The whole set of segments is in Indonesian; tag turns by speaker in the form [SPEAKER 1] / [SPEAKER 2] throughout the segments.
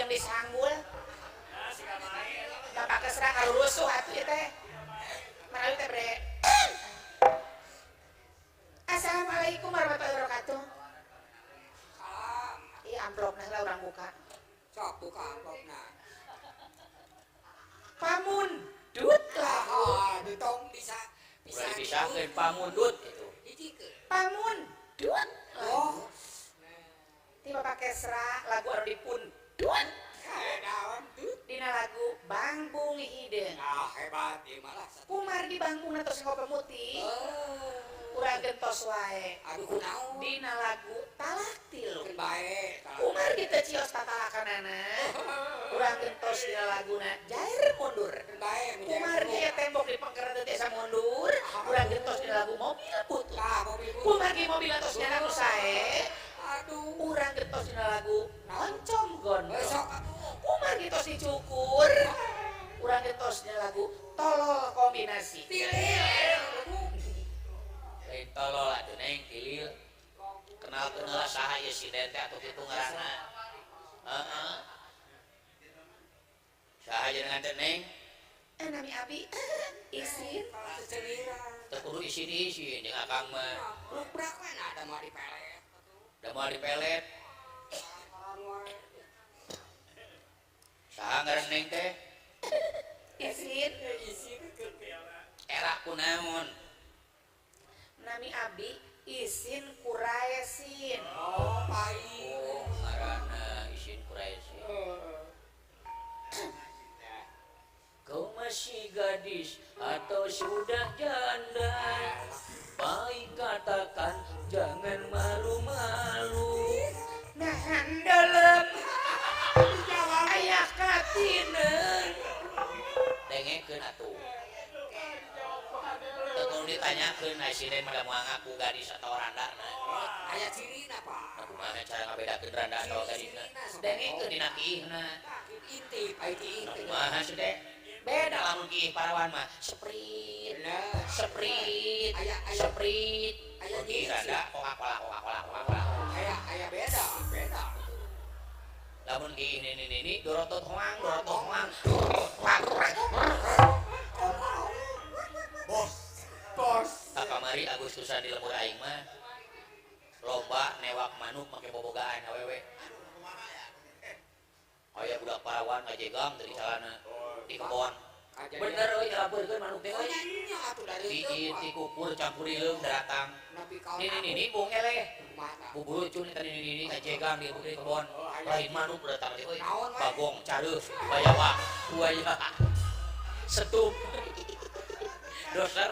[SPEAKER 1] yang disanggul bapak keserang kalau rusuh atuh ieu teh marawi teh bre. Assalamualaikum warahmatullahi wabarakatuh. Iya amplopna lah urang buka.
[SPEAKER 2] Sok buka amplopna.
[SPEAKER 1] Pamundut lah.
[SPEAKER 2] Oh, ditong bisa
[SPEAKER 3] dipisahkeun pamundut itu.
[SPEAKER 2] hijikeun.
[SPEAKER 1] Pamundut.
[SPEAKER 2] Oh.
[SPEAKER 1] Tiba pakai serak lagu anu dipundut.
[SPEAKER 2] Daun tut.
[SPEAKER 1] Dina lagu Bang Bung Hideung.
[SPEAKER 2] Ah, hebat ieu malah.
[SPEAKER 1] Kumar di bangkungna tos ngopi pemutih. Urang gentos wae.
[SPEAKER 2] Aduh kunaon?
[SPEAKER 1] Dina lagu Talaktil.
[SPEAKER 2] Keun bae.
[SPEAKER 1] Kumar kita cios tatalakanana. Urang gentos dina laguna Jair mundur.
[SPEAKER 2] Keun bae.
[SPEAKER 1] Kumar dia tembok di pengkeran desa mundur. Urang gentos dina lagu mobil putus.
[SPEAKER 2] Ah, mobil putus.
[SPEAKER 1] Kumar ge mobil atos dina lagu sae.
[SPEAKER 2] Aduh.
[SPEAKER 1] Urang gentos dina lagu oncom gondol.
[SPEAKER 2] Besok
[SPEAKER 1] Kumar gentos dicukur. Urang gentos dina lagu tolol kombinasi.
[SPEAKER 3] Lain tolol atuh neng kilil. Kenal-kenal lah saha ieu si Den teh atuh kitu ngaranna. Heeh. Saha jenengan teh neng?
[SPEAKER 1] Nami Abi izin.
[SPEAKER 3] Teu kudu isin-isin jeung akang mah.
[SPEAKER 2] Luprak we ada mau dipelet.
[SPEAKER 3] Da moal dipelet. Saha ngaran neng teh?
[SPEAKER 1] Izin.
[SPEAKER 3] Era kunaon?
[SPEAKER 1] Nami Abi izin kuraesin.
[SPEAKER 2] Oh, pai.
[SPEAKER 3] Oh, ngaranna isin kuraesin. Kau masih gadis atau sudah janda? Baik katakan, jangan malu-malu.
[SPEAKER 1] Nah handelem aya katineun.
[SPEAKER 3] Dengekeun atuh. Teu kudu ditanyakeun aya si Den mah moal ngaku gadis atau randana.
[SPEAKER 2] Aya cirina, Pak.
[SPEAKER 3] Kumaha cara ngabedakeun randa atau gadisna? Dengekeun dina kieuhna.
[SPEAKER 2] Intip, intip.
[SPEAKER 3] Kumaha si Den? Beda lamun kieu parawan mah sprint. Sprint. Sprint.
[SPEAKER 2] Aya
[SPEAKER 3] Kieu randa Coca-Cola.
[SPEAKER 2] Aya beda.
[SPEAKER 3] Lamun kieu ini dorotot hoang.
[SPEAKER 2] Bos.
[SPEAKER 3] Kamari Agustusan di lembur aing mah lomba newak manuk make bobogaan awewe. Aya budak parawan ngajegang dari calana di kebon. Bener euy ngalabeurkeun manuk teh euy.
[SPEAKER 2] Nya atuh dari
[SPEAKER 3] Ti kukur campur ileung datang.
[SPEAKER 2] Nabi kau.
[SPEAKER 3] Nini bung eleh.
[SPEAKER 2] Mana?
[SPEAKER 3] Buburu cun tadi nini ngajegang di kebon. Lain manuk datang teh euy. Bagong careuh bayawa buaya. Setup. Doser.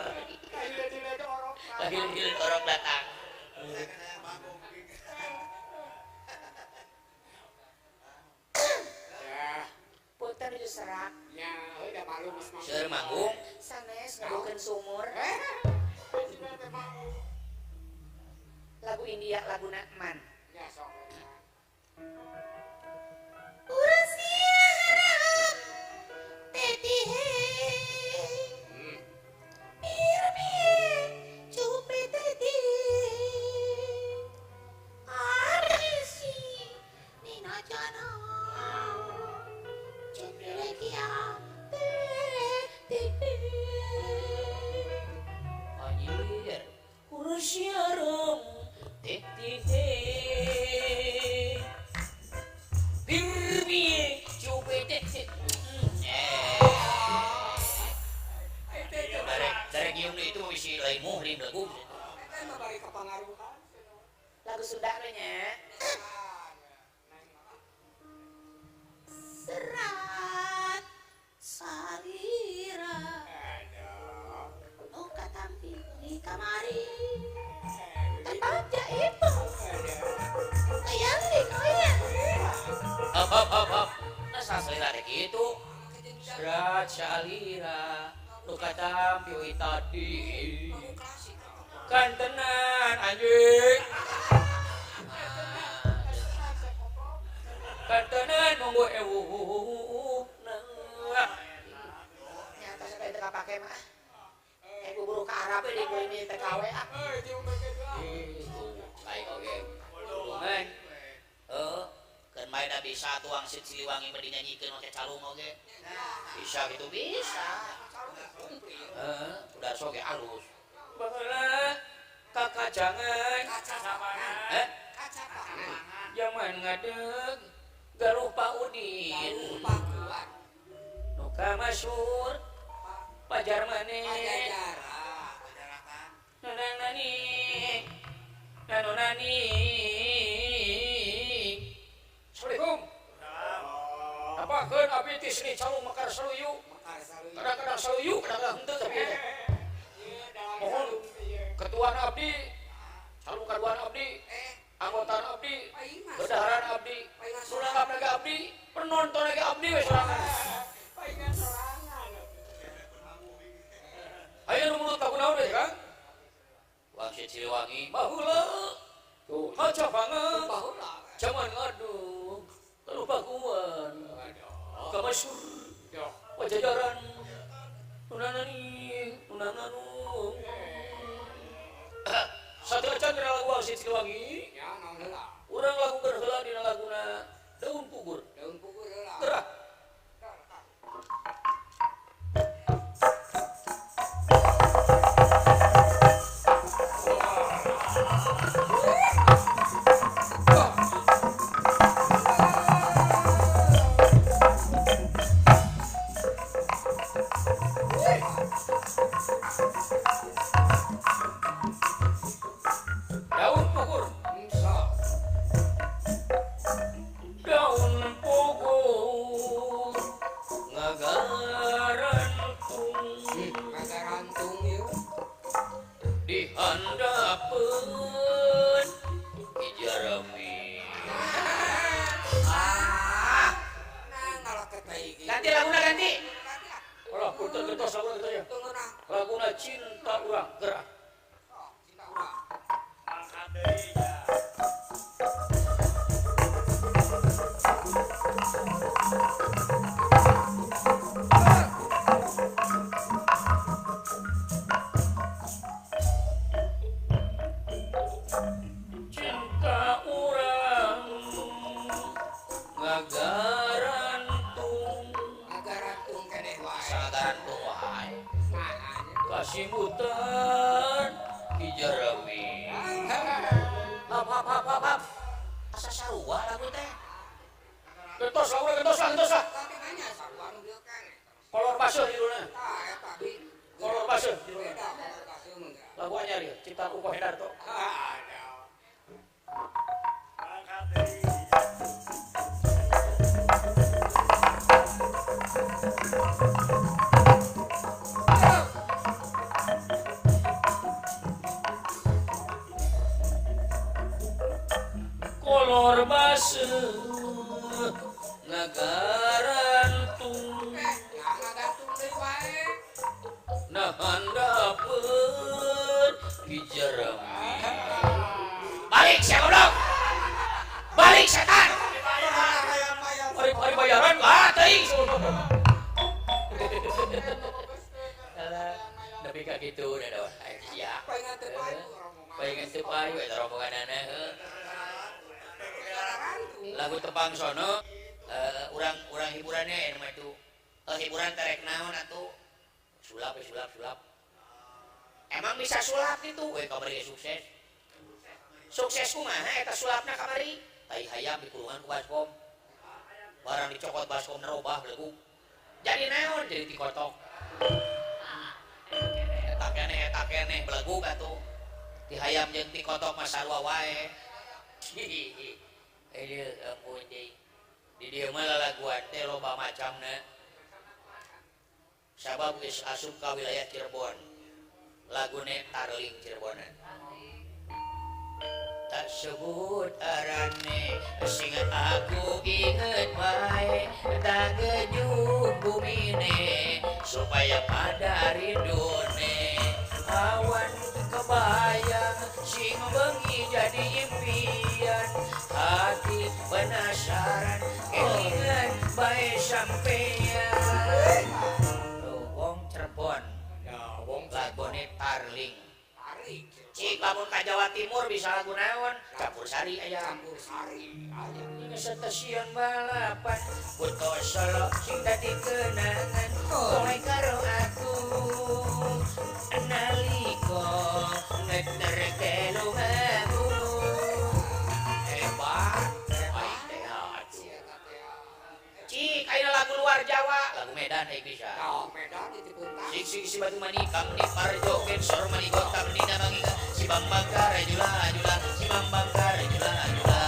[SPEAKER 3] Lahir orang datang.
[SPEAKER 1] Punten di serak.
[SPEAKER 2] Ya, udah malu mas.
[SPEAKER 3] Seueur manggung.
[SPEAKER 1] Sanes ngadukeun sumur. Lagu India laguna Man.
[SPEAKER 2] Ya sok.
[SPEAKER 1] Urang sia harap teti he. Mir cupe teti. Arisi nina jana. Cendele kia teti.
[SPEAKER 3] Anjir. Urus siarem teti. Birbi coba teti. Dari gium itu isi lain muhrim lagu.
[SPEAKER 2] Kan mah bari kapangaruhan.
[SPEAKER 1] Lagu Sunda nya. Serat salira. Oh katampi di kamari. Ajaib. Ayang di koyan.
[SPEAKER 3] Hop. Nasa selera deh gitu. Serat salira. Lu kata piwi tadi. Kan tenan anjing. Kan tenan monggo ewu.
[SPEAKER 1] Nyata sampai teka pakai mah. Buru ke Arab di gue ini TKW ah.
[SPEAKER 3] Baik oke. Hubungan. Kan bae bisa tuang Siliwangi mah dinyanyiikeun oke calung oge. Bisa gitu bisa. Udah soge alus. Baheula kakak jangan.
[SPEAKER 2] Kaca pangan.
[SPEAKER 3] Zaman ngadeg galuh Pak Udin.
[SPEAKER 2] Lupa kuat.
[SPEAKER 3] Nu kamasyur pajar maneh.
[SPEAKER 2] Pajarakan.
[SPEAKER 3] Nani. Nani. Assalamualaikum. Apa keun abdi ti seni calung makar saluyu. Kadang-kadang saluyu, kadang-kadang henteu tapi. Mohon ketuaan abdi, calung kaduaan abdi, anggota abdi, bedaharan abdi, sulangan naga abdi, penonton naga abdi we sorangan.
[SPEAKER 2] Paingan sorangan.
[SPEAKER 3] Aya nu mulut takunaon we Kang? Wangsit Siliwangi baheula. Tuh, haca banget.
[SPEAKER 2] Baheula.
[SPEAKER 3] Zaman ngadug, lalu bakuan, kamasyur, pajajaran, nunananu. Satu acan dina lagu Wangsit Siliwangi,
[SPEAKER 2] Ya, naon heula?
[SPEAKER 3] urang lagu heula dina laguna Daun Pugur.
[SPEAKER 2] Daun pugur heula.
[SPEAKER 3] Gerak. Daun Pugur. Daun Pugur ngagarantung
[SPEAKER 2] Magarantung yuk.
[SPEAKER 3] dihandapeun Ki Jeremy.
[SPEAKER 2] Nah, ngaloket bae iki.
[SPEAKER 3] Ganti laguna ganti.
[SPEAKER 2] Ganti ah.
[SPEAKER 3] Alah, punten gentos laguna kitu ya.
[SPEAKER 2] Tunggu nah.
[SPEAKER 3] Laguna Cinta Urang gerak.
[SPEAKER 2] Oh, cinta urang.
[SPEAKER 3] Cinta urang ngagarantung
[SPEAKER 2] Magarantung keneh wae.
[SPEAKER 3] sagarantung wae
[SPEAKER 2] Ngaanya.
[SPEAKER 3] kasimutan Ki Jeremy. Hap. Asa sarua lagu teh. Gentos lah.
[SPEAKER 2] Tapi banyak sarua nu dieu keneh.
[SPEAKER 3] Kolor baseuh judulna.
[SPEAKER 2] Tah eta bi.
[SPEAKER 3] Kolor baseuh judulna.
[SPEAKER 2] Beda kolor baseuh mah.
[SPEAKER 3] Lagu anyar ya, ciptaan Uko Hendarto.
[SPEAKER 2] Ada.
[SPEAKER 3] Kolor baseuh ngagarantung
[SPEAKER 2] Ngagantung deui wae.
[SPEAKER 3] nahandapeun Ki Jeremy. Balik sia goblok. Balik setan. Hari bayaran teuing. Alah, nepi ka kitu da doh. Aya
[SPEAKER 2] Paingan teu bae urang mah.
[SPEAKER 3] Paingan teu payu eta rombonganana heuh.
[SPEAKER 2] Magarantung.
[SPEAKER 3] Lagu tepang sono urang hiburannya anu mah itu. Hiburan terek naon atuh? Sulap. Emang bisa sulap gitu? We kamari sukses. Sukses kumaha eta sulapna kamari? Tai hayam di kurungan ku baskom. Barang dicokot baskom nerobah legu. Jadi naon? Jadi dikotok. Eta keneh belegug atuh. Di hayam jeung dikotok mah sarua wae. Aduh, ampun deui. Di dieu mah lalaguan teh loba macamna. Sabab geus asup ka wilayah Cirebon. Lagune Tarling Cirebonan. Tak sebut arane sing aku inget wae tak gejug bumine supaya pada ridone awan kebayang sing bengi jadi impian hati penasaran kelingan bae sampean. Wong Cirebon
[SPEAKER 2] Ya, wong
[SPEAKER 3] lagone Tarling.
[SPEAKER 2] balik.
[SPEAKER 3] Cik lamun ka Jawa Timur bisa lagu naon? Campur sari aya.
[SPEAKER 2] Campur sari. Aya.
[SPEAKER 3] Ini stasiun balapan Puto Solo sing dadi kenangan Kowe karo aku Naliko ngeter telu aku Hebat Baik teh Cik, ayo lagu luar Jawa Lagu Medan bisa
[SPEAKER 2] Nah, Medan itu punta.
[SPEAKER 3] Sik si batu manikam di parjoken sor manigotam di namangiga si bambang karejula jula si bambang karejula jula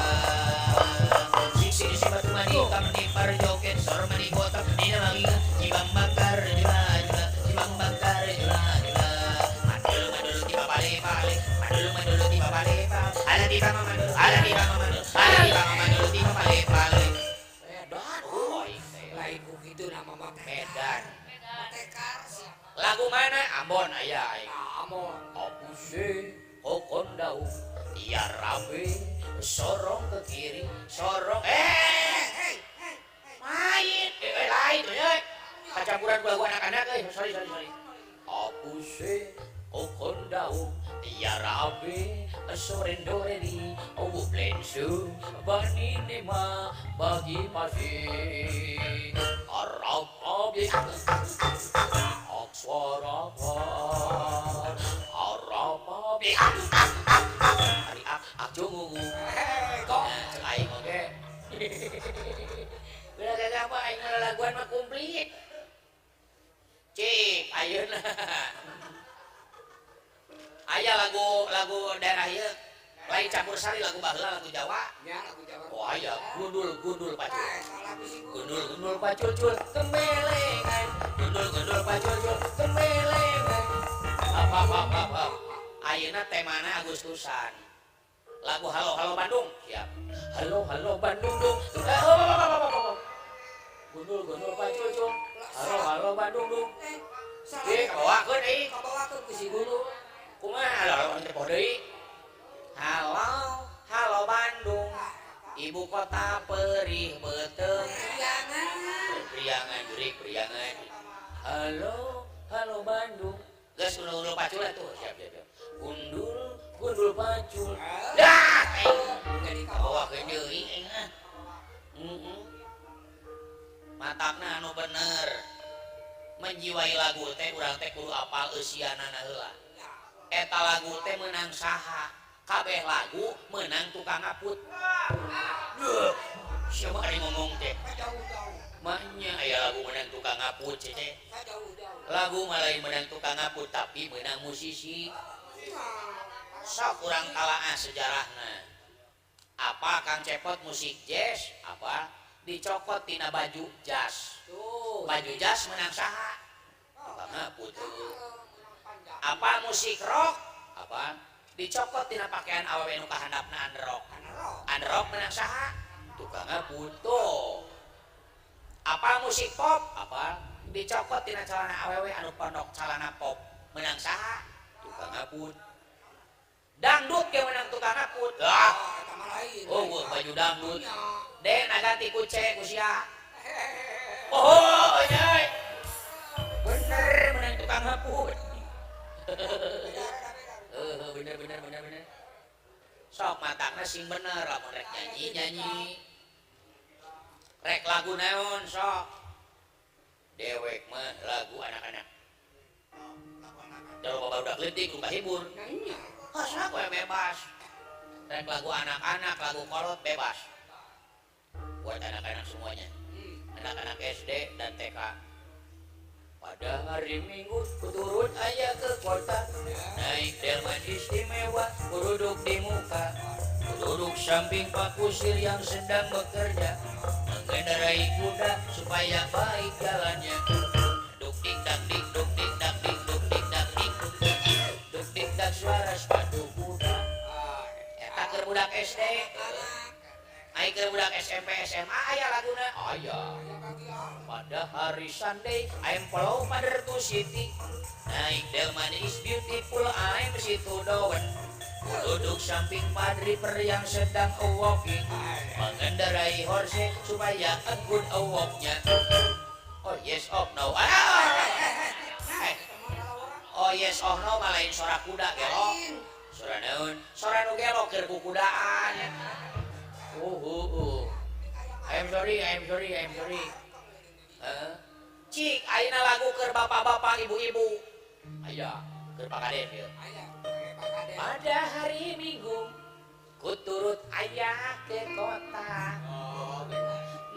[SPEAKER 3] sik si batu manikam di parjoken sor manigotam di namangiga si bambang karejula jula si bambang karejula jula madul madul di papale pale madul madul di papale pale ala di bang madul ala di bang madul ala di bang madul di papale pale Medan
[SPEAKER 2] Lain ku gitu nama mah
[SPEAKER 3] Medan
[SPEAKER 2] Tekar sih.
[SPEAKER 3] lagu mana Ambon aya aing
[SPEAKER 2] Amon.
[SPEAKER 3] Opuse kokondau tiar rabe sorong ke kiri sorong main lain euy kacampuran lagu anak-anak sorry Opuse kokondau tiar rabe sorendoreri obu blensu bani nema bagi pasti arab objek Okswara Arab Hari ak jungu
[SPEAKER 2] Kok
[SPEAKER 3] aing oge udah kagak apa aing mah laguan mah komplit cik ayeuna aya lagu daerah ieu lain campur sari lagu baheula lagu Jawa
[SPEAKER 2] nya lagu Jawa.
[SPEAKER 3] oh aya gundul pacul
[SPEAKER 2] Salah bisi ku.
[SPEAKER 3] gundul pacul kemelengan gundul pacul kemelengan apa ayeuna temana Agustusan lagu halo Bandung siap halo Bandung dong gundul pacul halo Bandung dong kabawakeun deui
[SPEAKER 2] Kabawakeun ku si
[SPEAKER 3] gundul kumaha halo teh poe deui halo Bandung ibu kota perih beteng priangan priangan halo Bandung geus gundul pacul atuh siap gundul pacul dah
[SPEAKER 2] Jadi
[SPEAKER 3] kabawakeun deui matapna anu bener menjiwai lagu teh urang teh kudu apal eusianana heula eta lagu teh menang saha kabeh lagu menang tukang ngaput siapa kali ngomong teh
[SPEAKER 2] jauh-jauh.
[SPEAKER 3] maknya aya lagu menang tukang ngaput teh
[SPEAKER 2] Jauh-jauh.
[SPEAKER 3] lagu malain menang tukang ngaput tapi menang musisi sok kurang talaah sejarahna apa Kang Cepot musik jazz apa dicokot tina baju jazz
[SPEAKER 2] Tuh.
[SPEAKER 3] baju jazz menang saha tukang ngaput apa musik rock apa dicokot tina pakaian awewe nu kahandapna underrock menang saha tukang ngaput tuh apa musik pop apa dicokot tina celana awewe anu pondok celana pop menang saha tukang ngaput dangdut ge menang tukang ngaput
[SPEAKER 2] Eta mah lain.
[SPEAKER 3] oh baju dangdut
[SPEAKER 2] Nya.
[SPEAKER 3] deh naganti kuce kusia oh nyai bener menang tukang ngaput bener sok matakna sing bener lamun rek nyanyi rek lagu naon sok dewek mah lagu anak-anak kalau bapak udah kletik lu hibur
[SPEAKER 2] Nya.
[SPEAKER 3] asal gue bebas rek lagu anak-anak lagu kolot bebas buat anak-anak semuanya anak-anak SD dan TK pada hari Minggu kuturut ayah ke kota naik delman istimewa kududuk di muka kududuk samping Pak Kusir yang sedang bekerja mengendarai kuda supaya baik jalannya duk dik dak dik duk dik dak dik duk dik dak dik duk dik dak suara sepatu kuda eta keur budak SD ai keur budak SMP SMA aya laguna aya pada hari Sunday I'm follow mother to city naik delman is beautiful I'm situ doan duduk samping padri per yang sedang walking mengendarai horse supaya a good walknya oh yes of no oh yes of no malain suara kuda gelok Sora naon? Sora nu gelok keur kukudaan. I'm sorry. Cik, ayeuna lagu keur bapak-bapak, ibu-ibu. Aya, keur pakaden ieu. Pada hari Minggu, ku turut ayah ke kota.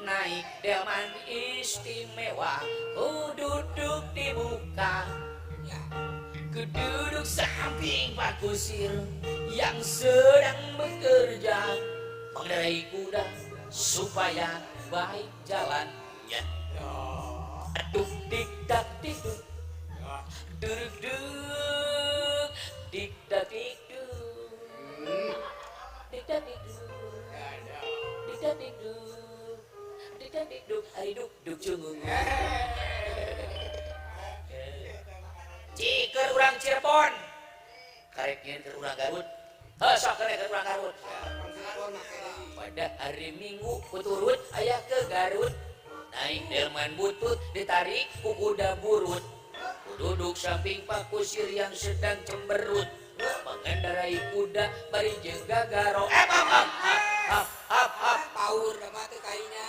[SPEAKER 3] Naik delman istimewa, ku duduk di muka. Ku duduk samping Pak Kusir yang sedang bekerja mengendarai kuda supaya baik jalannya. Aduh dik dak dikduk, duduk duk, dik dak dikduk, dik dak dikduk, dik dak dikduk, dik dak dikduk, ari duk duk cungung. Ciker urang Cirebon, karek nyeun keur urang Garut, sok karek keur urang Garut. Pada hari Minggu kuturut ayah ke Garut, naik delman butut ditarik ku kuda burut, ku duduk samping Pak Kusir yang sedang cemberut, mengendarai kuda bari jeung gagaro.
[SPEAKER 2] Paur mah teh kaina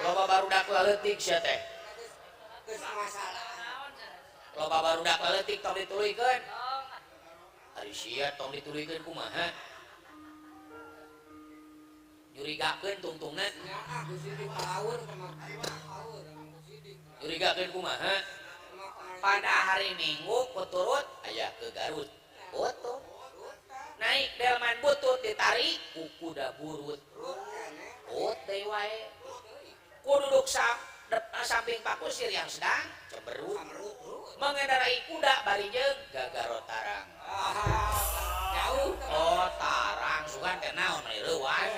[SPEAKER 3] Loba barudak leutik sia teh.
[SPEAKER 2] geus masalah.
[SPEAKER 3] Loba barudak leutik tong dituluykeun. Ari sia tong dituluykeun kumaha? Nyurigakeun tungtungna.
[SPEAKER 2] Nya geus di paur sama paur sidik.
[SPEAKER 3] Nyurigakeun kumaha? Pada hari Minggu kuturut aya ke Garut. Foto. Naik delman butut ditarik ku kuda burut. Teh wae. Ku duduk samping Pak Kusir yang sedang cemberut mengendarai kuda bari jeung gagaro tarang.
[SPEAKER 2] Jauh.
[SPEAKER 3] Oh, tarang sugan teh naon mah leuwas.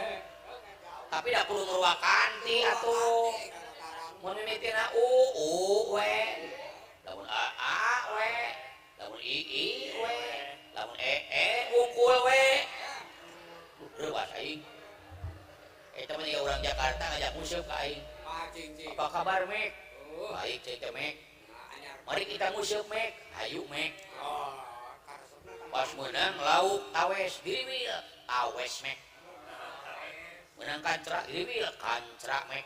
[SPEAKER 3] Tapi da kudu ngruwakan ti atuh. Mun mimitina we. Lamun a we. Lamun i we. Lamun unggul we. Leuwas aing. Eta mah nya urang Jakarta ngajak museup ka aing. Apa kabar, Mek? Baik, cek teh, Mek. Mari kita museup, Mek. Hayu, Mek. Pas menang lauk tawes diriwil, tawes, Mek. Menang kancra diriwil, kancra, Mek.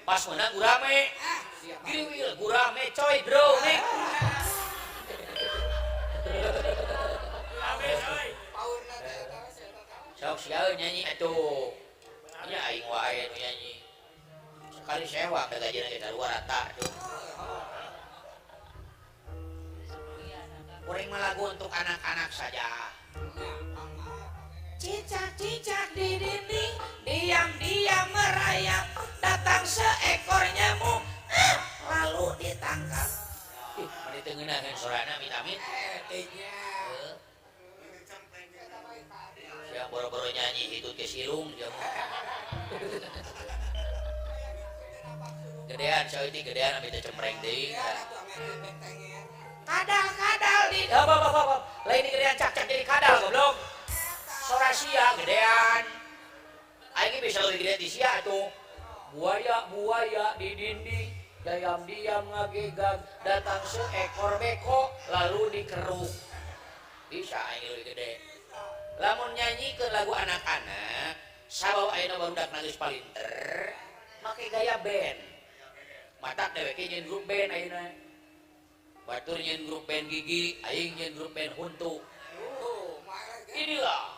[SPEAKER 3] Pas menang gurame, diriwil, gurame, coy, bro, Mek. Sok siaeun nyanyi atuh. Nya aing wae nu nyanyi. Sekali sewa ke gajina kita luar rata tuh. Kuring mah lagu untuk anak-anak saja. Cicak-cicak di dinding, diam-diam merayap, datang seekor nyamuk, lalu ditangkap. Mari tengeunahkeun sorana amit-amit. Siang boro-boro nyanyi itu ke silung jamu. Gedean saeutik gedean ami teh cempreng deui. Kadal di lain di gedean cak-cak jadi kadal goblok. Sora sia gedean. Aing bisa lebih gede di sia tuh. Buaya di dinding, diam-diam ngagegag, datang seekor beko lalu dikeruk. Bisa aing lebih gede. Lamun nyanyi ke lagu anak-anak, sabab ayeuna barudak nangis palinter, make gaya band. Matak dheweke nyeun grup band ayeuna. Batur nyeun grup band Gigi, aing nyeun grup band Huntu. Inilah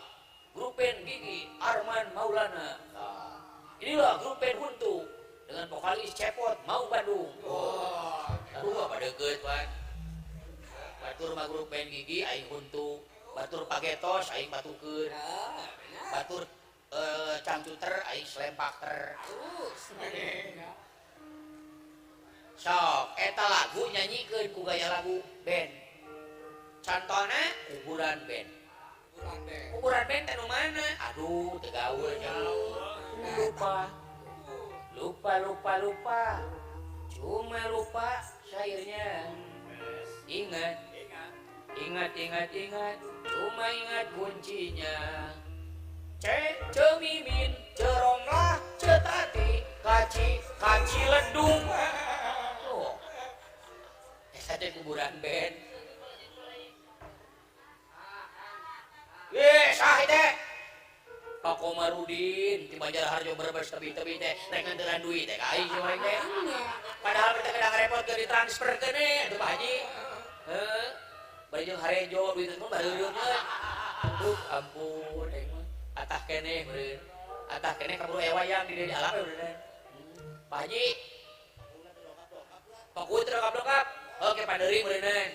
[SPEAKER 3] grup band Gigi Arman Maulana. Inilah grup band Huntu dengan vokalis Cepot Mau Bandung. Aduh apa deukeut pan. Batur mah grup band Gigi aing Huntu. Batur pagetos aing batukeun. Batur cangcuter aing slempakter. Sok eta lagu nyanyikeun ku gaya lagu band. Contona ukuran band. Ukuran band teh nu mana? Aduh, teu gaul jauh. Lupa. Cuma lupa syairnya. Ingat. Cuma ingat kuncinya. Cemimin, ceronglah, cetati, kaci ledung. Oh, saja kuburan band. Komarudin di Banjarharjo Brebes tebi-tebi teh rek nganteran duit teh ka ieu we teh. Padahal teh kadang repot ke ditransfer kene atuh Pak Haji. Heuh. Bari jeung harejo duit teh bareureum we. Ampun aing mah. Atah keneh meureun. Atah keneh kaburu ewayang di alam we udah. Pak Haji. Pak Kuit lengkap-lengkap. Oke Pak Deuri meureun.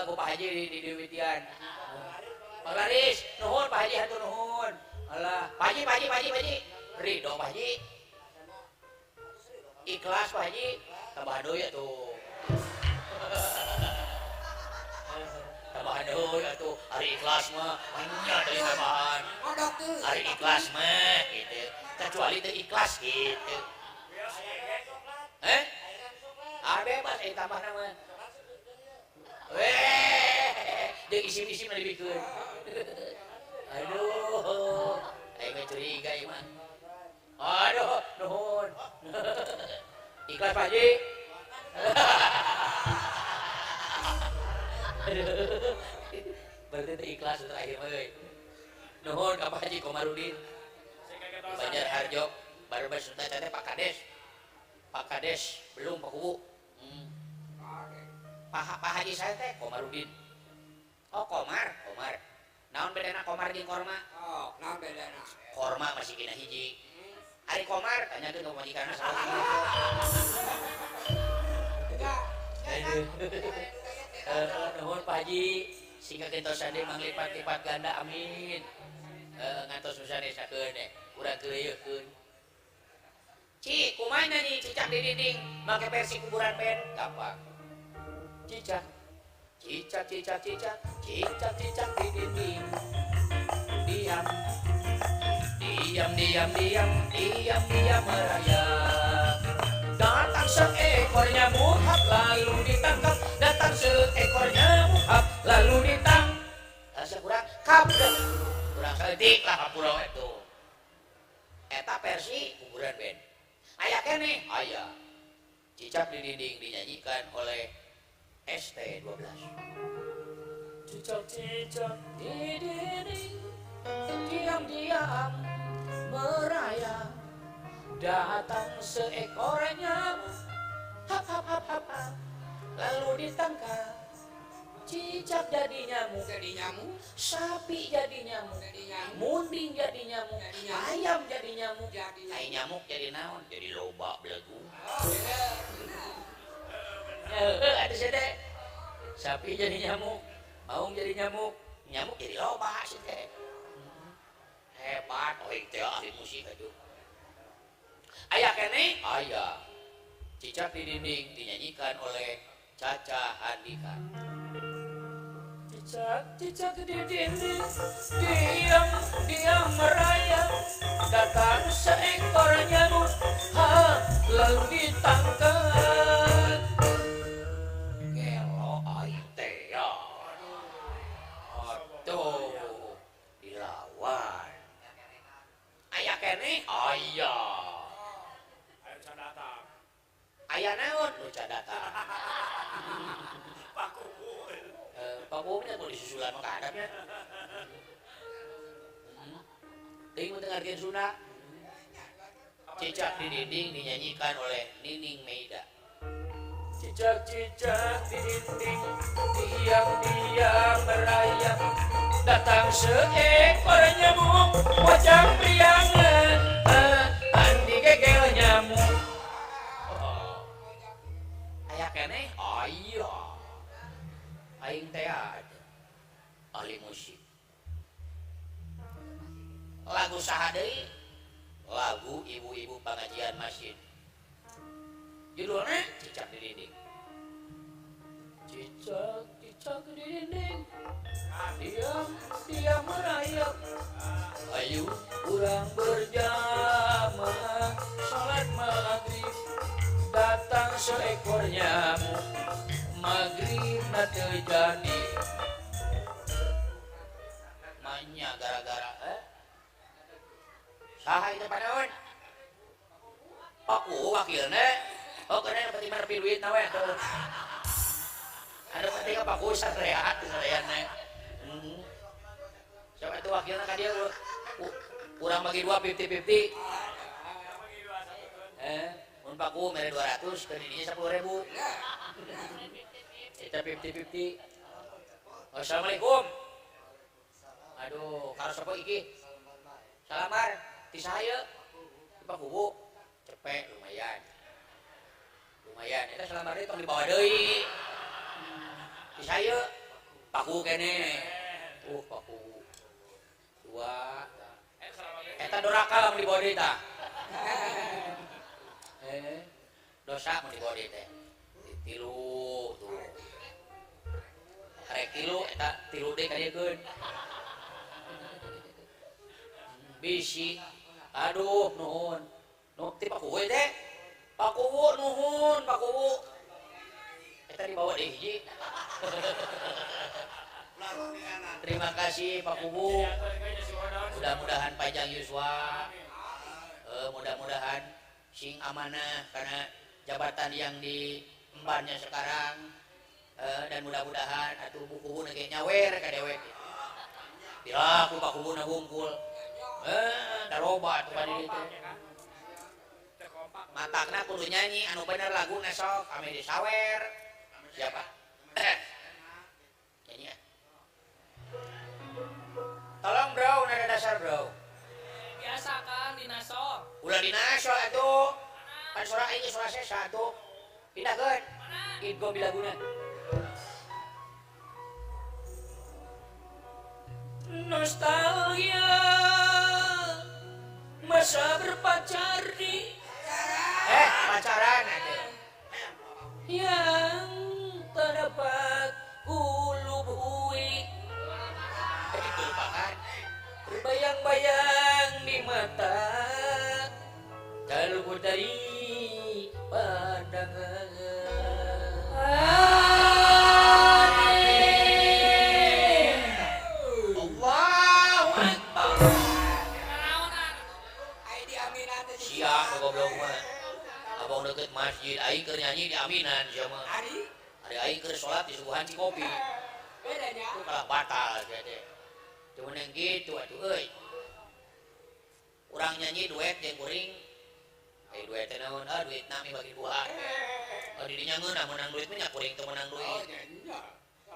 [SPEAKER 3] Ku Pak Haji di Diwitian. Pak Laris, nuhun Pak Haji hatur nuhun. Alah, Pak Haji. Ridho Pak Haji. Ikhlas Pak Haji. Tambahan deui atuh. Tambahan deui atuh. Ari ikhlas mah nya teh tambahan. Ari ikhlas mah gitu. Kecuali teu ikhlas gitu. Bebas tambah nama. Weh, dia isim-isim na dibikeun. Aduh, aing mah curiga ieu mah. Aduh, nuhun. Ikhlas Pak Haji. Berarti teh ikhlas terakhir mah euy. Nuhun ka Pak Haji Komarudin. Banjarharjo, Brebes teh Pak Kades. Pak Kades belum Pak Kubu. Pak Haji saya teh Komarudin. Oh Komar. Naon bedana Komar jeung Korma?
[SPEAKER 2] Oh, naon bedana?
[SPEAKER 3] Korma masih kena hiji. Ari Komar tanyakeun ka majikanna salah. Nuhun Pak Haji, singkat gentosan deui manglipat-lipat ganda amin. Ngantos sanesakeun deh, urang keuleuyeun. Ci, kumaha nyanyi cicak di dinding make versi kuburan band gampang. Cicak di dinding. Diam merayap. Datang seekor nyamuk lalu ditangkap. Lalu ditangkap. Asa kurang kabeh. Kurang saeutik lah kapura itu. Eta versi kuburan band. Aya keneh, aya. Cicak di dinding dinyanyikan oleh ST12. Cicak di dinding, diam merayap. Datang seekor nyamuk, hap, lalu ditangkap. Cicak jadi nyamuk, sapi jadi nyamuk, munding jadi nyamuk, ayam jadi nyamuk, ai nyamuk jadi naon? Jadi loba belagu. Ada sih sapi jadi nyamuk, maung jadi nyamuk jadi loba sih teh. Hebat, teh ahli musik aduh. Aya keneh? Aya. Cicak di dinding dinyanyikan oleh Caca Handika. Cicak di dinding, diam merayap. Datang seekor nyamuk, lalu ditangkap. Gelo aing teh ya. Atuh dilawan. Aya keneh? Aya. Aya naon? Nu cadatang. Pak Kubunya mau disusulan maka adabnya. Ting mendengarkan Sunda. Cicak di dinding dinyanyikan oleh Nining Meida. Cicak di dinding, diam merayap. Datang seekor nyamuk, wajah priangan, andi gegel nyamuk. Aya keneh? Aya. Aing teh ada ahli musik. Lagu saha deui? Lagu ibu-ibu pengajian masjid. Judulnya Cicak di dinding. Cicak di dinding, diam merayap. Ayo urang berjamaah salat maghrib. Datang seekor nyamuk, maghrib na teu jadi. Manya gara-gara saha itu panaon? Aku wakilna. Oh kena penting mana duit na we atuh. Ada penting apa ku satreat sareana. Siapa itu wakilna ka dieu? kurang bagi 2 50-50 mun paku mere 200 dan ininya 10.000 kita 50-50. Assalamualaikum. Aduh, kalau siapa iki? Salamar, ti saya. Di pakubu. Cepet lumayan. Eta salamar tong dibawa deui. Ti saya paku kene. Paku. 2. Eta doraka lamun dibawa deui tah. Dosa mun dibawa deui teh. 3 tuh. Karek kilo eta 3 deui kadiekeun. Bisi. Aduh, nuhun. Nuhun ti pakuwu teh. Pakuwu nuhun, pakuwu. Eta dibawa deui hiji. Terima kasih Pak Kubu. Mudah-mudahan panjang yuswa. Mudah-mudahan sing amanah karena jabatan yang diembannya sekarang. Dan mudah-mudahan atuh Bu Kubu nage nyawer ka dewek. Bila ku Pak Kubu na hungkul. Daroba atuh bari ditu. Matakna kudu nyanyi anu bener lagu esok ame disawer. Siapa? Nyanyi. Tolong bro, nada dasar bro.
[SPEAKER 2] Biasa kan dinaso.
[SPEAKER 3] Ulah dinaso atuh. Pan suara aing suara sesa atuh. Pindahkeun. Idgom di laguna. Nostalgia masa berpacar di pacaran atuh. Yang tak dapat kulubui. Terlupakan. Terbayang-bayang di mata. Kalau dari pandangan. Allahu Akbar. Siap goblok mah. Abang deket masjid, aing keur nyanyi di aminan sia mah. Ari aing keur salat di suguhan Cikopi.
[SPEAKER 2] Bedanya.
[SPEAKER 3] Itu malah batal jadi. Cuman yang gitu atuh euy. Urang nyanyi duet jeung kuring. Duet teh naon? Duit nami bagi 2. Di dinya ngeunah menang duit mah nya kuring teu menang duit.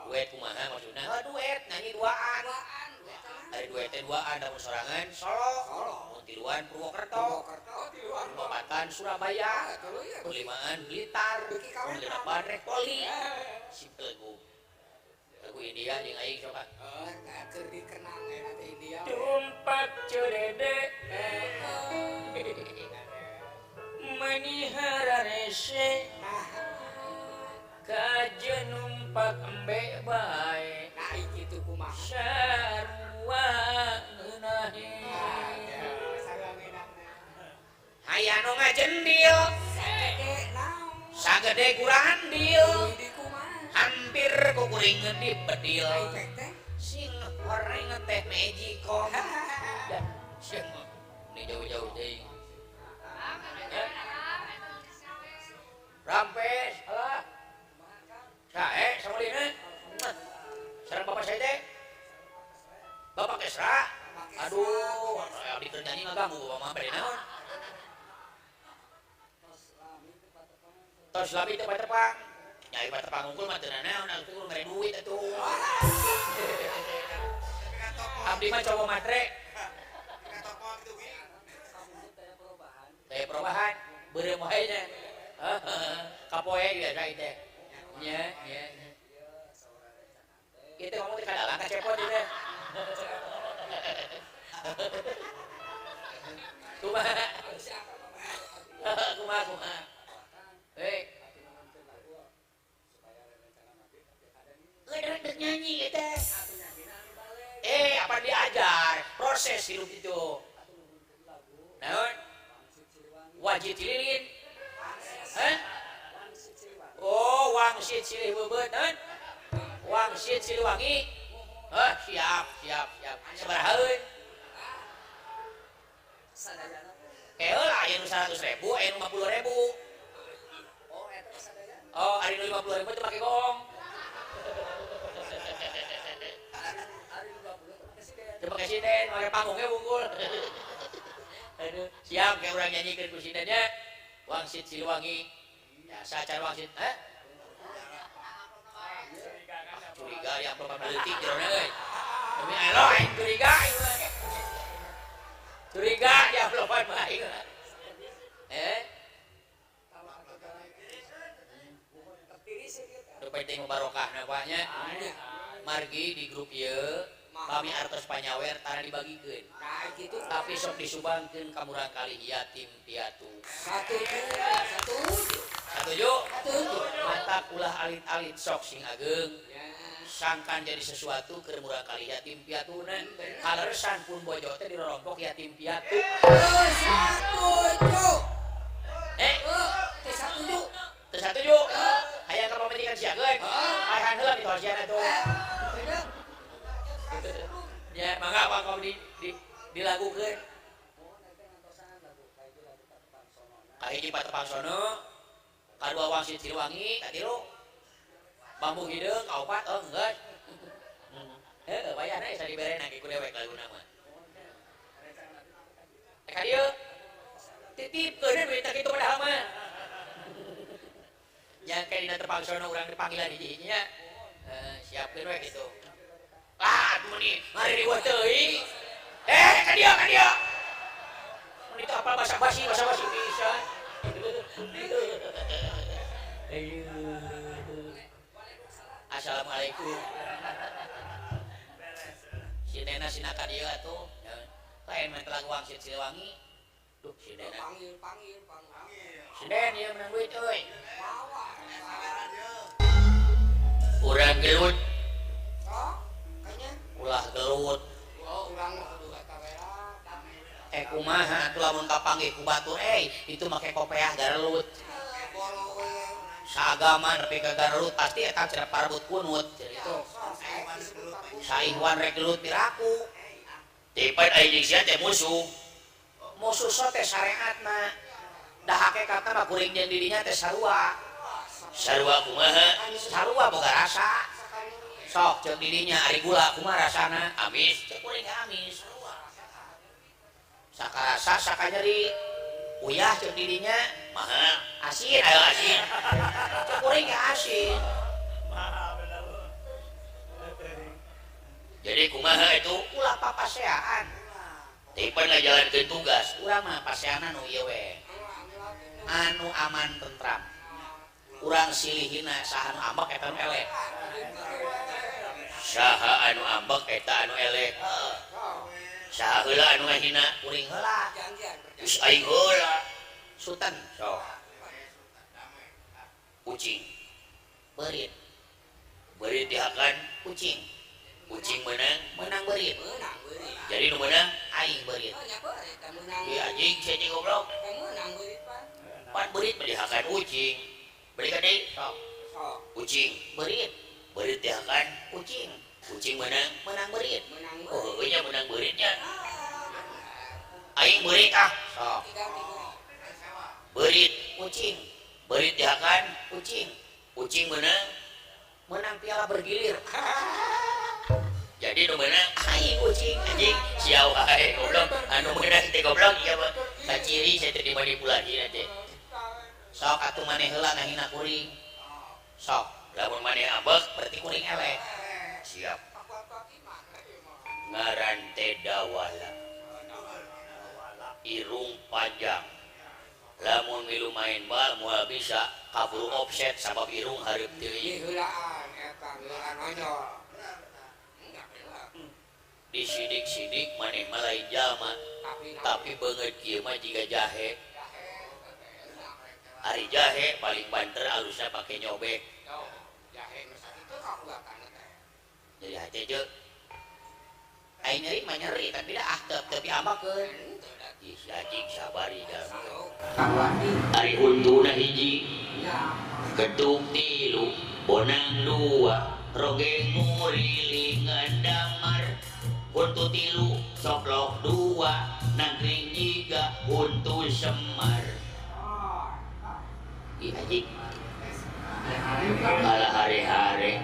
[SPEAKER 3] Duet kumaha maksudna? Duet nyanyi 2an. Ari duet teh 2an da sorangan Solo. Mun tiluan Purwokerto. Lobatan Surabaya. Limaan Blitar. Mun delapan rek Poli. Simpel gu. Lagu India jeung aing coba.
[SPEAKER 2] Keur dikenang eta teh India.
[SPEAKER 3] Tumpak cedede. Manihara rese. Kajen numpak embe bae.
[SPEAKER 2] Nah kitu kumaha.
[SPEAKER 3] Sarua ngeunahe. Aya nu ngajendil. Sagede kurandil. Hampir ku kuring dipedil. Sing horeng teh Magicom. Sing ini jauh-jauh teh. Rampes, alah. Sae sama dina. Sareng bapak saya teh. Bapak Kesra. Aduh, di kerjanya ngaganggu bapak mah bade naon. Tos labi teh patepang. Nyai patepang unggul mah teu naon, atuh kudu mere duit atuh. Abdi mah coba matre. Teh perubahan, beureum wae nya. Kapoe biasa teh. Nya. Kita ngomong teh kadalang ka cepot teh. Kumaha. Rek nyanyi kita. Apa diajar? Proses hidup itu. Naon? Wajib cililin. Oh, wangsit silih bebeut, naon? Wangsit Siliwangi. Siap. Sabarahaeun? Heula aya nu 100.000, aya nu 50.000. Oh, ari nu 50.000 teh make gong. Terima kasih Den, make panggungnya bungkul. siap kayak orang nyanyikan kusinanya Wangsit Siliwangi ya sacar Wangsit curiga yang bapak meletik jerona demi Allah curiga ya belum baik penting barokah napanya margi di grup ye kami artos panyawer tanah dibagikan
[SPEAKER 2] Nah gitu.
[SPEAKER 3] tapi sok disubangkeun ka murang kali yatim piatu
[SPEAKER 2] Satu
[SPEAKER 3] mata ulah alit-alit sok sing ageng
[SPEAKER 2] ya.
[SPEAKER 3] sangkan jadi sesuatu ke murang kali yatim piatuna kaleresan pun bojo teh dirorompok yatim piatu Satuju hayang ka pamedikan siageun arahan heula di tosiana tuh ya mangga mangkong dilagukeun kahiji Patepang Sono kadua Wangsit Siliwangi katilu Bambu Hideung kaopat enggak bayana bisa diberena ki ku dewek laguna mah ka dieu titipkeun duit kitu padahal mah yang kayak dina Tepang Sono urang dipanggilan hiji-hijinya siapkeun we kitu aduh nih mari dibuat teuing ka dia itu apa basa-basi bisa Assalamualaikum si Nena sinaka dia tuh lain main telah Wangsit Siliwangi duh si Nena
[SPEAKER 2] Panggil.
[SPEAKER 3] si Den dia menang duit euy urang gelut ulah gelut
[SPEAKER 2] Urang kudu eta kamera.
[SPEAKER 3] kumaha atuh lamun kapanggih ku batur itu make kopeah garelut saagama nepi ka garelut pasti eta cenah parebut kunut itu saihwan rek gelut piraku tipeun aya jeung sia teh musuh so teh syariatna da hakikatna mah kuring jeung didinya teh sarua kumaha sarua boga rasa sok cek didinya ari gula kumaha rasana amis cek kuring ge amis sakarasa sakanyeri uyah cek didinya mahal asin ayo asin cek kuring ge asin jadi kumaha itu ulah papaseaan tipeun ngajalankeun tugas urang mah paseana nu ieu we anu aman tentram urang silihina saha anu ambek eta anu elek saha anu ambek eta anu elek saha heula anu ngahina kuring heula geus aing heula Sultan sok kucing beurit dihakan kucing menang beurit jadi nu menang aing beurit di anjing sia goblok pan beurit dihakan kucing beurit ka deui sok kucing beurit dihakan kucing menang beurit oh nya menang beuritnya aing beurit sok beurit kucing beurit dihakan kucing menang piala bergilir jadi nu menang aing kucing anjing sia wae goblok anu menang teh goblok ieu mah kaciri saya teh dimanipulasi nanti sok atuh maneh heula ngahina kuring sok lamun maneh ambek berarti kuring elek siap ngaran teh dawala irung panjang lamun milu main bal moal bisa kaburu offset sabab irung hareup teuing
[SPEAKER 2] Heulaan eta heulaan onyol.
[SPEAKER 3] disidik-sidik maneh mah lain jalma tapi beungeut kieu mah jiga jahe ari jahe paling banter alusna pake nyobek
[SPEAKER 2] Jahe nu sakitu kakuatan teh.
[SPEAKER 3] jadi hate je aing nyeri mah nyeri tapi dah tapi ambakeun ih anjing sabari jalma ari untuna hiji gedung tilu bonang dua rogeng ngurilingan damar untu tilu soklok dua nangkring jiga untu semar ih anjing kala hari-hari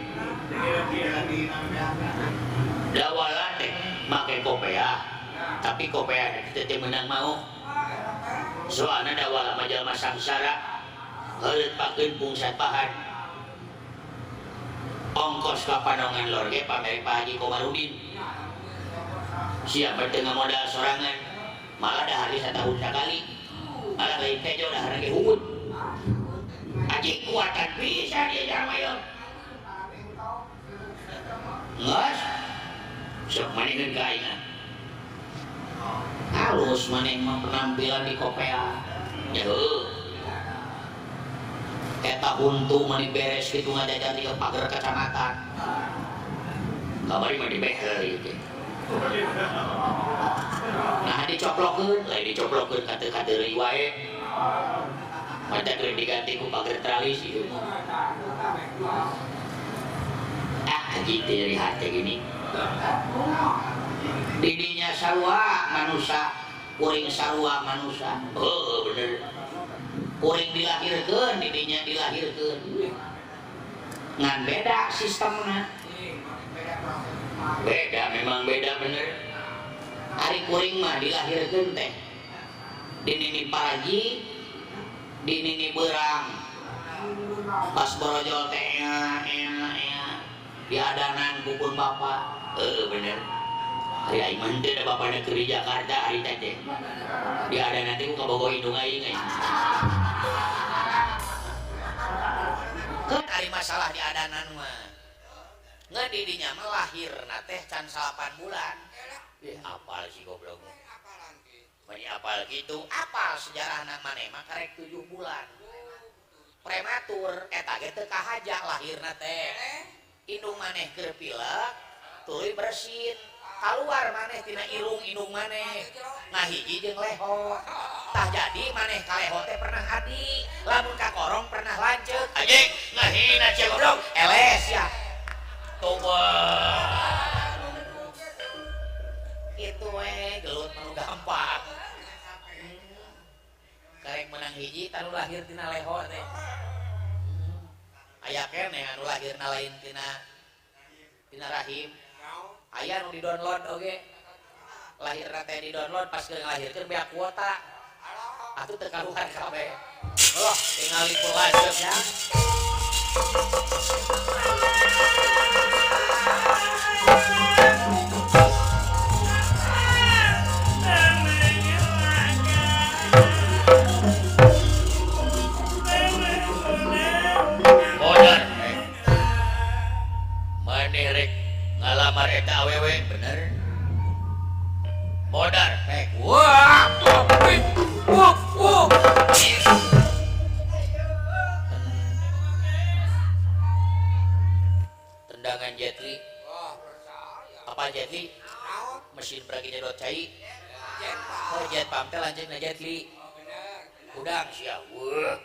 [SPEAKER 3] dawala teh make kopeah tapi kopeah kita teh menang mau
[SPEAKER 4] soalna dawa majalma samsara heureut pakeun pungsat pahan ongkos ka Panongan Lor ge pamere Pak Haji Komarudin siapa teu modal sorangan malah dahari satahun sakali malah lain teh jauh dahar ge hungud aji kuatan pisan ieu jalma ieu geus sok manehkeun ka aing halus maneh mah penampilan di kopea ya heuh eta huntu maneh beres kitu ngajajan di pager kecamatan kamari mah dibeher ieu teh nah dicoplokeun lain dicoplokeun ka teu kadeureuy wae maca teu diganti ku pager tralis ieu haji teh lihat teh gini didinya sarua manusia kuring sarua manusia oh bener kuring dilahirkeun didinya dilahirkeun ngan beda sistemna beda memang beda bener ari kuring mah dilahirkeun teh dinini Paraji dinini Beurang pas borojol teh diadanan kupun bapak bener hari aing mah teh da bapana keur di Jakarta ari teh teh diadanan teh ku kabogo hidung aing kan ari masalah diadanan mah ngan didinya mah lahirna teh can 8 bulan apal si goblok mani apal gitu apal sejarahna maneh mah karek 7 bulan prematur eta ge teu kahaja lahirna teh indung maneh keur pilek tuluy bersin keluar maneh tina irung-irung maneh ngahiji jeung leho tah jadi maneh ka leho teh pernah adi lamun ka korong pernah lanceuk anjing ngahina cia goblok eles ya toba itu we gelut manu gampang karek menang hiji tanu lahir tina leho teh aya keneh anu lahirna lain tina rahim aya nu di-download oge lahirna teh di-download pas keur ngalahirkeun bea kuota atuh teu kaluar kabeh tinggal lipur lanjut ya ngalamar eta awewe bener modar pek wah tendangan Jetli apa Jetli mesin peragi nyedot cai oh jet pam teh lanjutna Jetli udang sia wah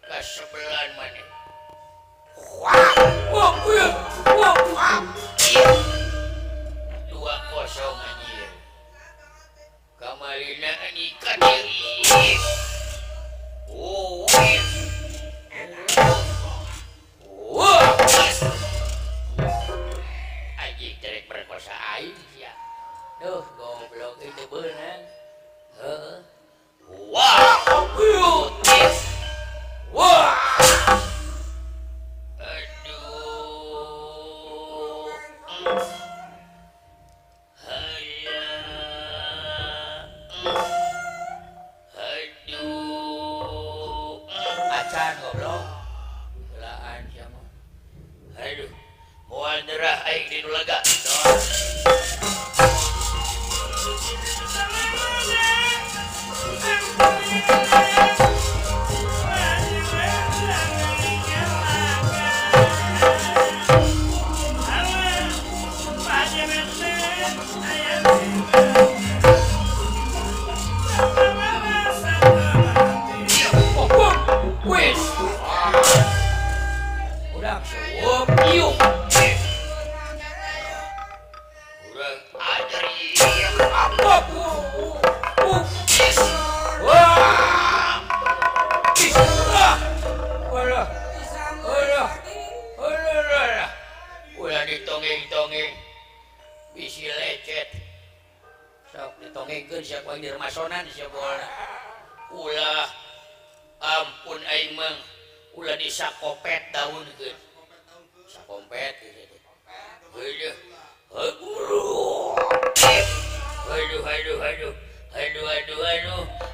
[SPEAKER 4] kasebelan maneh wah 2-0 anjir kamarina nikah diri anjing terek perkosa aing sia duh goblok itu beunang heeh wah acan goblok gelaan siapa aduh moal nyerah aing di nu lega udah sup yuk udah ajar apa udah ditongeng-tongeng bisi lecet sok ditongengkeun sia poe dirmasonan sia bola ulah ampun aing mah ulah disakopet daunkeun sakompet gitu heuh guru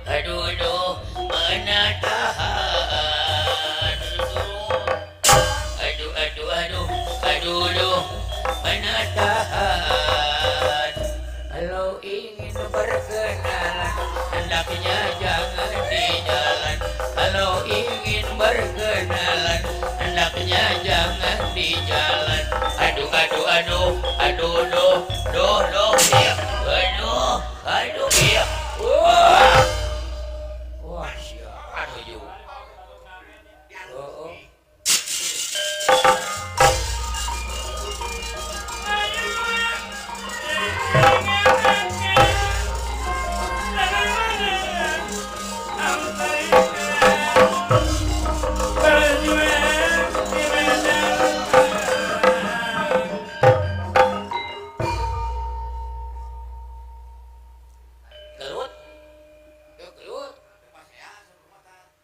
[SPEAKER 4] aduh mana tahan aduh mana tahan kalau ingin berkenalan hendaknya jangan di jalan kalau ingin berkenalan hendaknya jangan di jalan aduh iya wah siapa tuh oh gelut gelut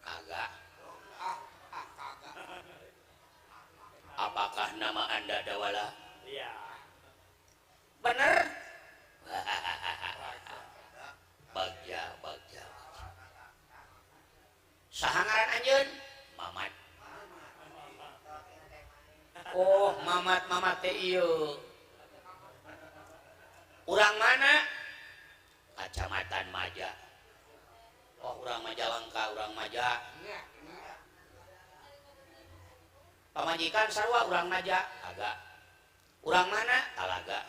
[SPEAKER 4] kagak apakah nama anda Dawala
[SPEAKER 3] Iya.
[SPEAKER 4] bener bagja saha ngaran anjeun Mamat oh Mamat teh ieu urang mana Kacamatan Maja oh urang Majalengka urang Maja pamajikan sarua urang Maja agak urang mana Talaga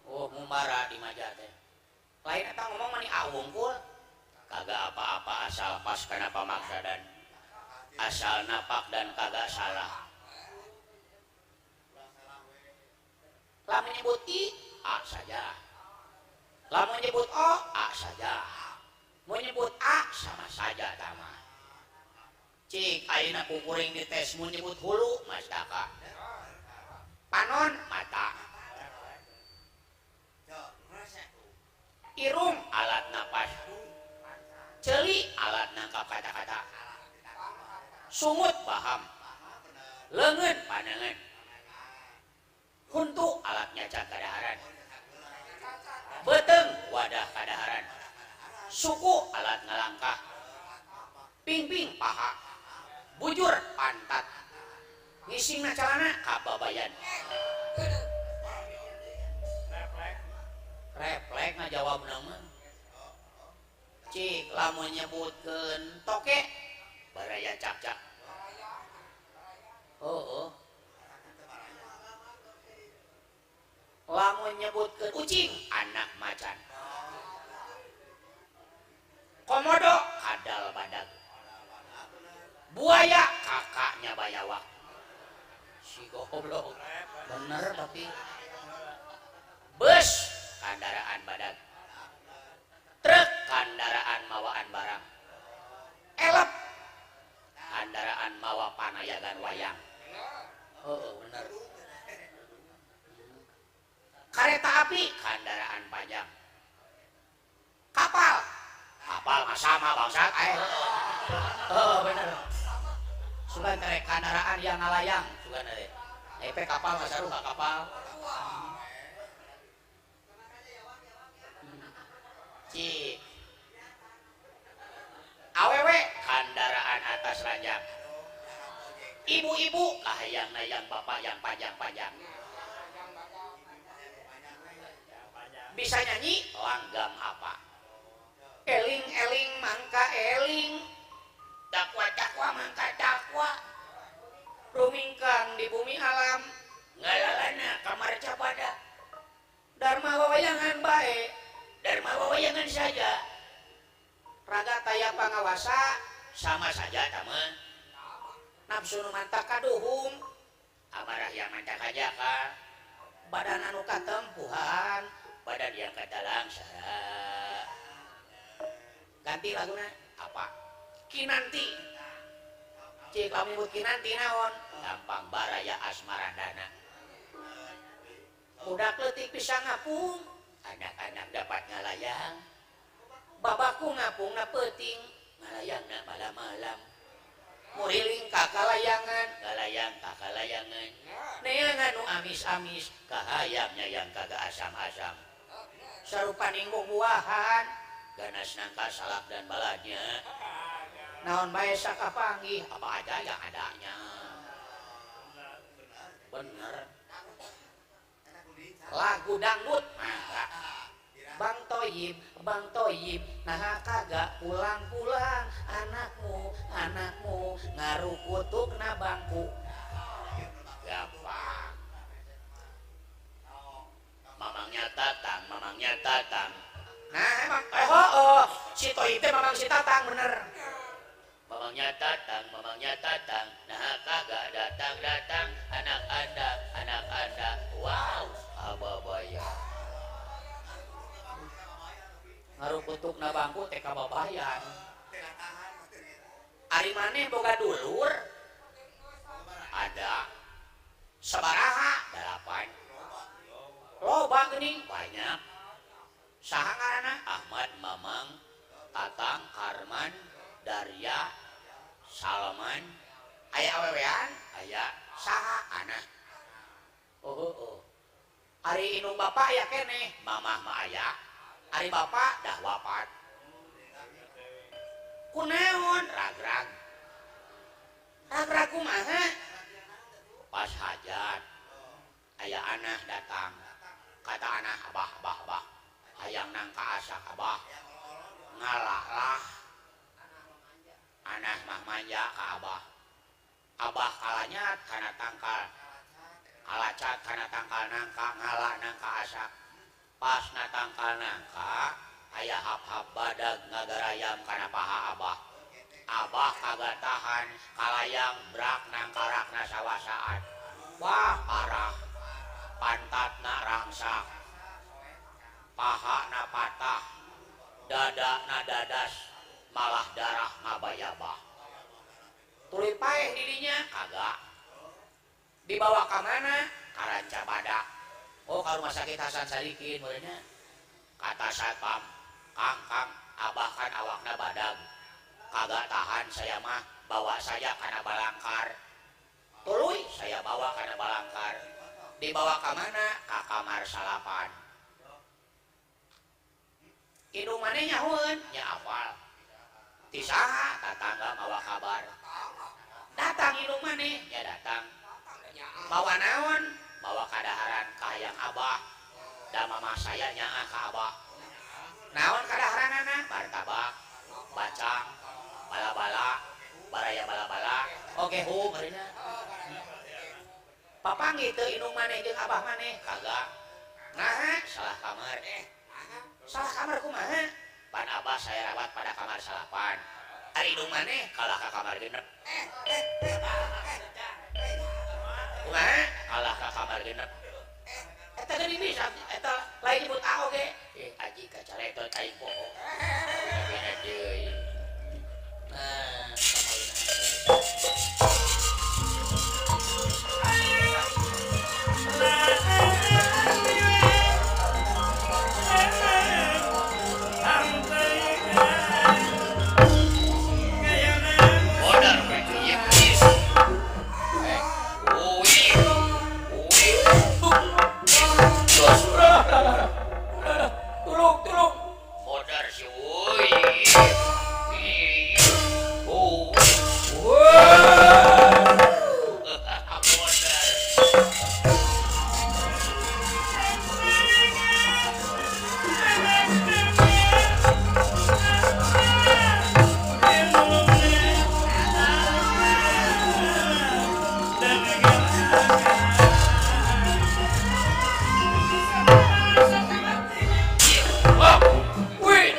[SPEAKER 4] oh Mumbara di Maja teh lain eta ngomong mani awungkul kagak apa-apa asal pas kana pamaksa dan asal napak dan kagak salah lamun nyebut I A saja lamun nyebut O A saja mau nyebut A sama saja tama cik ayeuna kukuring dites mau nyebut hulu mastaka panon mata irung alat napas celi alat nangkap kata-kata sumut paham leungeun panangan huntu alat nyaca kadaharan beteung wadah kadaharan suku alat ngalangkah pingping paha bujur pantat ngisingna calana kababayan refleks ngajawab nama cik lamun nyebutkeun toke baraya cak oh lamun nyebutkeun ucing anak macan komodo kadal badag buaya kakaknya bayawak si goblok bener tapi bus kendaraan badag truk kendaraan mawaan barang elep kendaraan mawa panayagan wayang oh bener kereta api kendaraan panjang kapal mah sama bangsat oh bener sugan kerek kendaraan yang ngalayang sugan epe kapal mah saruha kapal cik awewe kendaraan atas ranjang ibu-ibu kahayangna yang bapak yang panjang-panjang bisa nyanyi langgam apa eling-eling mangka eling dakwa mangka dakwa rumingkang di bumi alam ngalalana kamar capada dharma wawayangan bae dharma wawayangan saja raga taya pangawasa sama saja teman nafsu nu mantap kaduhung amarah yang mantap kajaka badan anu katempuhan badan yang kadalang sara ganti laguna apa kinanti cik kami buat kinanti naon gampang baraya asmarandana budak leutik bisa ngapung anak-anak Kang.
[SPEAKER 1] Bapakku ngapungna peuting,
[SPEAKER 4] Ngalayangna malam-malam.
[SPEAKER 1] muriling ka kalayangan,
[SPEAKER 4] Galayang ka kalayangan.
[SPEAKER 1] neangan nu amis-amis,
[SPEAKER 4] Kahayangnya yang kagak asam-asam.
[SPEAKER 1] sarupaning buah-buahan,
[SPEAKER 4] Ganas nangka salak dan baladnya.
[SPEAKER 1] naon bae sakapanggih,
[SPEAKER 4] Apa aja yang adanya. Bener.
[SPEAKER 1] lagu dangdut,
[SPEAKER 4] Mangga.
[SPEAKER 1] Bang Toyib, nah kagak pulang-pulang, anakmu, ngarukutuk na bangku.
[SPEAKER 4] Gampang. Mamangnya tatang.
[SPEAKER 1] Nah emang, si Toyib teh memang si Tatang bener.
[SPEAKER 4] Mamangnya tatang. Nah kagak datang. Anak anda. Wow. Ababaya.
[SPEAKER 1] Ngarukutuk na bangku teh kababayan. Ari maneh boga dulur,
[SPEAKER 4] Ada
[SPEAKER 1] sabaraha,
[SPEAKER 4] 8.
[SPEAKER 1] loba geuning,
[SPEAKER 4] Banyak.
[SPEAKER 1] saha ngaranna?
[SPEAKER 4] Ahmad, Mamang, Tatang, Karman, Darya, Salman,
[SPEAKER 1] Aya awewean,
[SPEAKER 4] Aya,
[SPEAKER 1] saha?
[SPEAKER 4] Anak.
[SPEAKER 1] Ari inung bapak ya keneh,
[SPEAKER 4] Mamah mah aya.
[SPEAKER 1] ari bapak
[SPEAKER 4] Dah wafat.
[SPEAKER 1] kunaon?
[SPEAKER 4] Ragrag.
[SPEAKER 1] Ragra kumaha?
[SPEAKER 4] Pas hajat. Aya anak datang. Kata anak, abah. Hayang nangka asak abah. Ngalah. Anak mah manja ka abah. Abah kalanyat kana tangkal. Kalacat kana tangkal nangka, ngalah nangka asak. Pas na tangkal nangka, aya hap-hap badag ngagarayam kana paha abah. Abah kagak tahan, kalayang brak nangkarakna sawasaan. Wah parah, pantatna rangsak, pahana patah, dadana dadas, malah darah ngabayabah.
[SPEAKER 1] Tuluy paeh didinya,
[SPEAKER 4] Kagak,
[SPEAKER 1] dibawa ka mana?
[SPEAKER 4] karanca badak. Oh ka rumah sakit Hasan Sadikin mulanya. Kata satpam, Kang, abah kan awakna badag. Kagak tahan saya mah, bawa saja kana balangkar.
[SPEAKER 1] Tuluy,
[SPEAKER 4] Saya bawa kana balangkar.
[SPEAKER 1] dibawa ka mana?
[SPEAKER 4] Ka kamar salapan.
[SPEAKER 1] Indung maneh nyahoeun,
[SPEAKER 4] Nya apal.
[SPEAKER 1] ti saha?
[SPEAKER 4] Tatangga mawa kabar.
[SPEAKER 1] Datang indung maneh,
[SPEAKER 4] Nya datang.
[SPEAKER 1] bawa naon?
[SPEAKER 4] Bawa kadaharan kahayang abah. Da mama saya nyaah ka abah.
[SPEAKER 1] Naon kadaharanana?
[SPEAKER 4] Martabak, bacang, bala-bala, baraya bala-bala.
[SPEAKER 1] Oke hum, arina. Papanggih teu indung maneh jeung abah maneh.
[SPEAKER 4] Kagak,
[SPEAKER 1] Nah,
[SPEAKER 4] salah kamar.
[SPEAKER 1] salah kamar kumaha?
[SPEAKER 4] Pan abah saya rawat pada kamar salapan.
[SPEAKER 1] Ari indung maneh,
[SPEAKER 4] Kalah ka kamar genep.
[SPEAKER 1] kumaha?
[SPEAKER 4] Kalah ka kamar genep.
[SPEAKER 1] Eta geuning bisa, eta lain nyebut A oge.
[SPEAKER 4] Aji kacaretot aing poho. Bina deui. Nah, modar begitu yes.
[SPEAKER 3] Tulung.
[SPEAKER 4] Modar si woi. Modar.
[SPEAKER 3] Wih.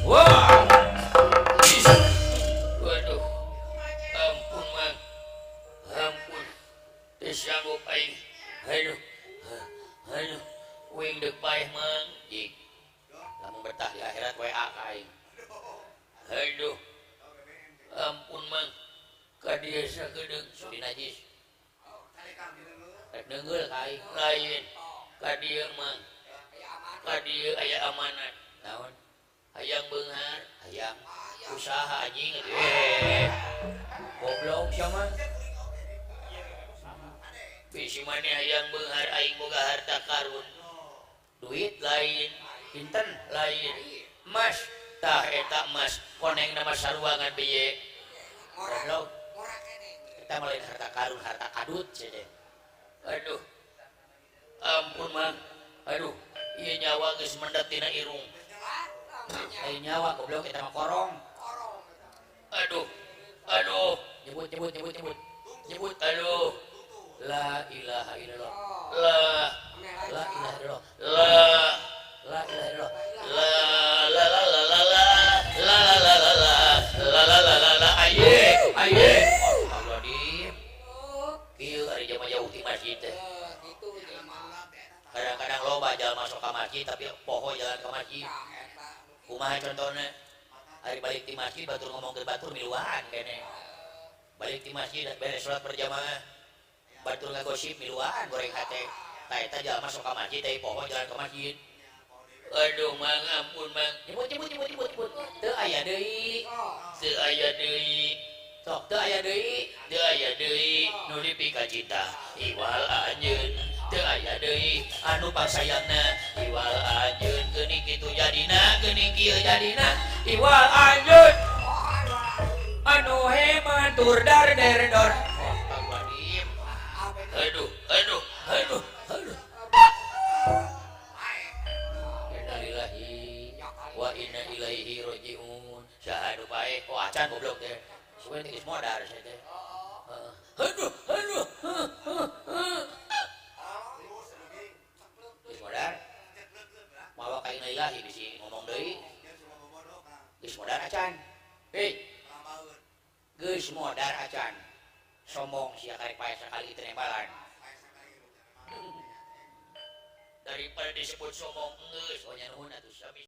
[SPEAKER 3] Wah.
[SPEAKER 4] Waduh. Ampun mang. Ampun. Teu sanggup aing. Aduh. Wing deuk paeh mang. Jik. Lamun betah di akhirat WA ka aing. Aduh. Ampun mang. Ka dieu sagedeug sudi najis. Rek deungeul ka aing. Lain. Ka dieu mang. Kadi aya amanat. Naon? Hayang beunghar, hayang usaha anjing. Goblok sama. Bisi maneh hayang beunghar aing boga harta karun. Duit lain, pinten lain. Emas, tah eta emas koneng nama saruangan biye. Goblok. Kita melain harta karun, harta kadut saja. Aduh, ampun mang. Aduh, iya nyawa geus mendet tina irung. Ayo nyawa goblok kita mah korong. Aduh, aduh, nyebut. Aduh, la ilaha illallah. La ilaha illallah. La ilaha illallah. La la la la la la la la la la la la la la aye. Allah di. Kieu ari jama jauh ti masjid teh. Kadang-kadang loba jalan masuk ke masjid tapi poho jalan ke masjid. Kumaha contohnya? Hari balik di masjid batur ngomong ke batur miluan kene. Balik di masjid beres sholat berjamaah. Batur ngagosip miluan goreng hate. Tah eta jalan masuk ke masjid teh poho jalan ke masjid. Aduh mang ampun mang. Nyebut. Teu aya deui. Sok teu aya deui. Nu dipika cita iwal anjeun. Teu aya deui anu pangsayangna iwal anjeun geuning kitu jadina geuning kieu jadina iwal anjeun anu hematur dar der dor. Aduh. Innalillahi wa inna ilaihi rajiun. Sahadu bae kok acan goblok teh. Suwe geus modar saya teh. Aduh. Modar mawa ka ilahi bisi ngomong deui geus modar acan geus modar acan sombong sia karek pae sakali teu nembalan daripada disebut sombong geus nya nuhun atuh sami